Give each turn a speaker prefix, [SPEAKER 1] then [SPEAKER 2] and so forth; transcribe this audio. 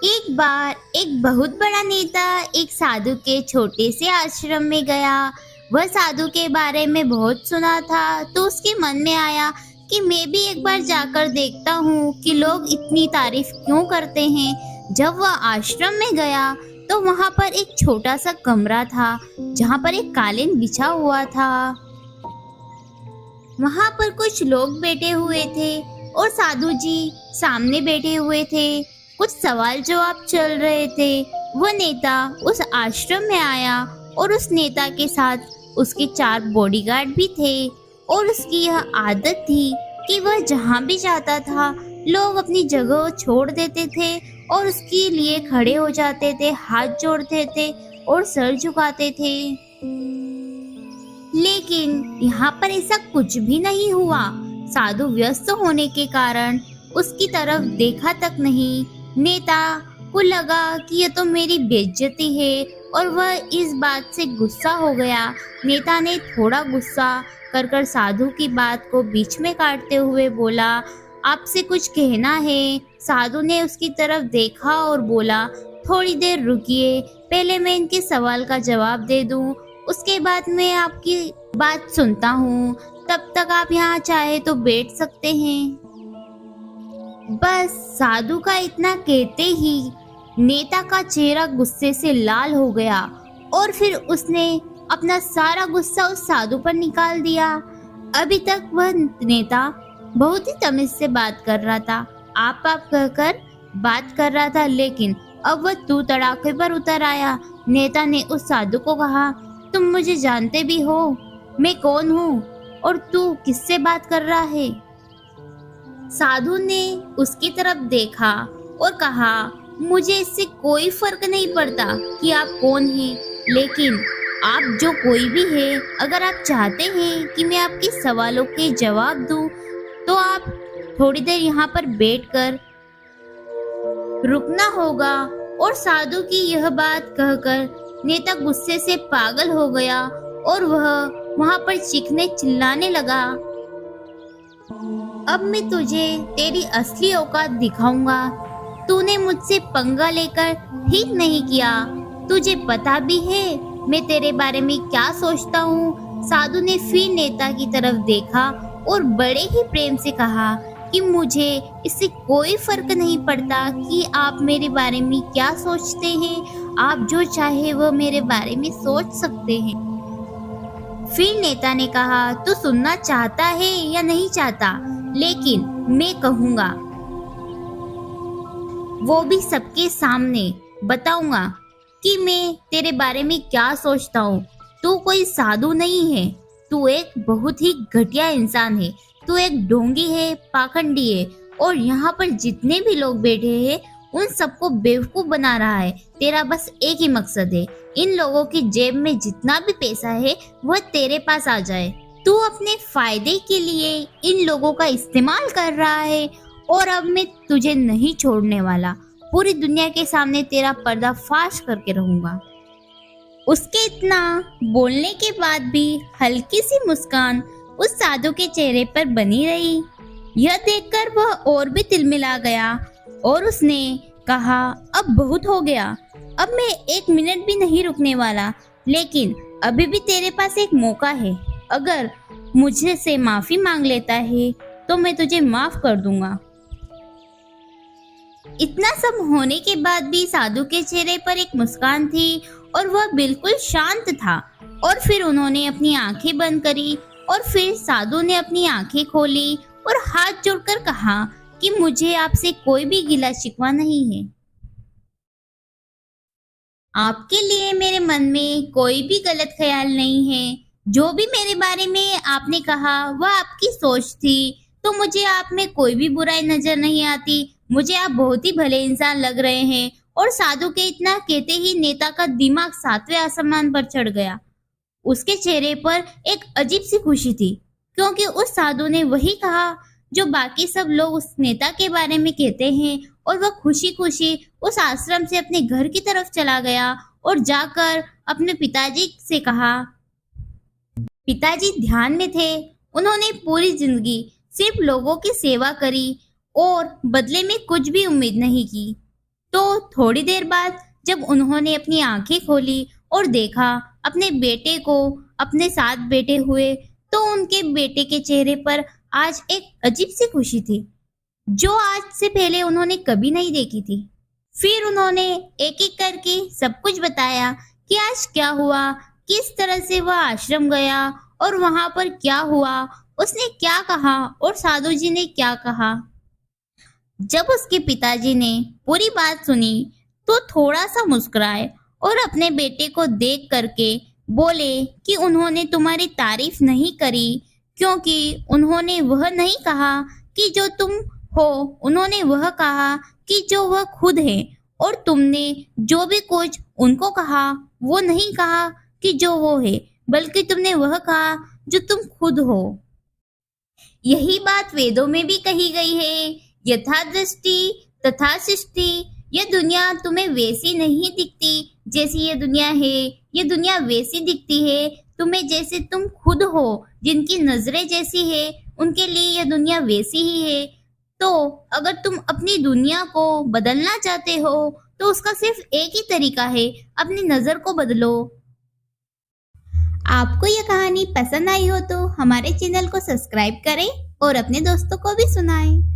[SPEAKER 1] एक बार एक बहुत बड़ा नेता एक साधु के छोटे से आश्रम में गया। वह साधु के बारे में बहुत सुना था, तो उसके मन में आया कि मैं भी एक बार जाकर देखता हूँ कि लोग इतनी तारीफ क्यों करते हैं। जब वह आश्रम में गया तो वहाँ पर एक छोटा सा कमरा था जहाँ पर एक कालीन बिछा हुआ था। वहाँ पर कुछ लोग बैठे हुए थे और साधु जी सामने बैठे हुए थे। कुछ सवाल जवाब चल रहे थे। वह नेता उस आश्रम में आया और उस नेता के साथ उसके 4 बॉडीगार्ड भी थे और उसकी यह आदत थी कि वह जहाँ भी जाता था लोग अपनी जगह छोड़ देते थे और उसके लिए खड़े हो जाते थे, हाथ जोड़ते थे और सर झुकाते थे। लेकिन यहाँ पर ऐसा कुछ भी नहीं हुआ। साधु व्यस्त होने के कारण उसकी तरफ देखा तक नहीं। नेता को लगा कि यह तो मेरी बेइज्जती है और वह इस बात से गुस्सा हो गया। नेता ने थोड़ा गुस्सा कर कर साधु की बात को बीच में काटते हुए बोला, आपसे कुछ कहना है। साधु ने उसकी तरफ देखा और बोला, थोड़ी देर रुकिए, पहले मैं इनके सवाल का जवाब दे दूं, उसके बाद मैं आपकी बात सुनता हूँ। तब तक आप यहाँ चाहे तो बैठ सकते हैं। बस साधु का इतना कहते ही नेता का चेहरा गुस्से से लाल हो गया और फिर उसने अपना सारा गुस्सा उस साधु पर निकाल दिया। अभी तक वह नेता बहुत ही तमीज से बात कर रहा था, आप कहकर बात कर रहा था, लेकिन अब वह तू तड़ाके पर उतर आया। नेता ने उस साधु को कहा, तुम मुझे जानते भी हो, मैं कौन हूँ और तू किससे बात कर रहा है? साधु ने उसकी तरफ देखा और कहा, मुझे इससे कोई फर्क नहीं पड़ता कि आप कौन हैं, लेकिन आप जो कोई भी है, अगर आप चाहते हैं कि मैं आपके सवालों के जवाब दूं, तो आप थोड़ी देर यहाँ पर बैठकर रुकना होगा। और साधु की यह बात कहकर नेता गुस्से से पागल हो गया और वह वहां पर चीखने चिल्लाने लगा, अब मैं तुझे तेरी असली औकात दिखाऊंगा। तूने मुझसे पंगा लेकर ठीक नहीं किया, तुझे पता भी है मैं तेरे बारे में क्या सोचता हूँ। साधु ने फिर नेता की तरफ देखा और बड़े ही प्रेम से कहा कि मुझे इससे कोई फर्क नहीं पड़ता कि आप मेरे बारे में क्या सोचते हैं, आप जो चाहे वो मेरे बारे में सोच सकते हैं। फिर नेता ने कहा, तू सुनना चाहता है या नहीं चाहता, लेकिन मैं कहूँगा, वो भी सबके सामने बताऊंगा कि मैं तेरे बारे में क्या सोचता हूँ। तू कोई साधु नहीं है, तू एक बहुत ही घटिया इंसान है, तू एक ढोंगी है, पाखंडी है और यहाँ पर जितने भी लोग बैठे हैं उन सबको बेवकूफ बना रहा है। तेरा बस एक ही मकसद है, इन लोगों की जेब में जितना भी पैसा है वह तेरे पास आ जाए। तू अपने फायदे के लिए इन लोगों का इस्तेमाल कर रहा है और अब मैं तुझे नहीं छोड़ने वाला। पूरी दुनिया के सामने तेरा पर्दाफाश करके रहूंगा। उसके इतना बोलने के बाद भी हल्की सी मुस्कान उस साधु के चेहरे पर बनी रही। यह देखकर वह और भी तिलमिला गया और उसने कहा, अब बहुत हो गया, अब मैं 1 मिनट भी नहीं रुकने वाला, लेकिन अभी भी तेरे पास एक मौका है। अगर मुझे से माफी मांग लेता है तो मैं तुझे माफ कर दूंगा। इतना सब होने के बाद भी साधु के चेहरे पर एक मुस्कान थी और वह बिल्कुल शांत था। और फिर उन्होंने अपनी आंखें बंद करी और फिर साधु ने अपनी आंखें खोली और हाथ जोड़कर कहा कि मुझे आपसे कोई भी गिला शिकवा नहीं है। आपके लिए मेरे मन में कोई भी गलत ख्याल नहीं है। जो भी मेरे बारे में आपने कहा वह आपकी सोच थी, तो मुझे आप में कोई भी बुराई नजर नहीं आती। मुझे आप बहुत ही भले इंसान लग रहे हैं। और साधु के इतना कहते ही नेता का दिमाग 7वें आसमान पर चढ़ गया। उसके चेहरे पर एक अजीब सी खुशी थी, क्योंकि उस साधु ने वही कहा जो बाकी सब लोग उस नेता के बारे में कहते हैं। और वह खुशी खुशी उस आश्रम से अपने घर की तरफ चला गया और जाकर अपने पिताजी से कहा। पिताजी ध्यान में थे। उन्होंने पूरी जिंदगी सिर्फ लोगों की सेवा करी और बदले में कुछ भी उम्मीद नहीं की। तो थोड़ी देर बाद जब उन्होंने अपनी आंखें खोली और देखा अपने बेटे को अपने साथ बैठे हुए, तो उनके बेटे के चेहरे पर आज एक अजीब सी खुशी थी जो आज से पहले उन्होंने कभी नहीं देखी थी। फिर उन्होंने एक एक करके सब कुछ बताया कि आज क्या हुआ, किस तरह से वह आश्रम गया और वहां पर क्या हुआ, उसने क्या कहा और साधु जी ने क्या कहा। जब उसके पिताजी ने पूरी बात सुनी तो थोड़ा सा मुस्कुराए और अपने बेटे को देख करके बोले कि उन्होंने तुम्हारी तारीफ नहीं करी, क्योंकि उन्होंने वह नहीं कहा कि जो तुम हो, उन्होंने वह कहा कि जो वह खुद है। और तुमने जो भी कुछ उनको कहा वो नहीं कहा कि जो वो है, बल्कि तुमने वह कहा जो तुम खुद हो। यही बात वेदों में भी कही गई है, यथा दृष्टि तथा सृष्टि। यह दुनिया तुम्हें वैसी नहीं दिखती जैसी ये दुनिया है, ये दुनिया वैसी दिखती है तुम्हें जैसे तुम खुद हो। जिनकी नजरें जैसी है उनके लिए यह दुनिया वैसी ही है। तो अगर तुम अपनी दुनिया को बदलना चाहते हो तो उसका सिर्फ एक ही तरीका है, अपनी नजर को बदलो। आपको यह कहानी पसंद आई हो तो हमारे चैनल को सब्सक्राइब करें और अपने दोस्तों को भी सुनाएं।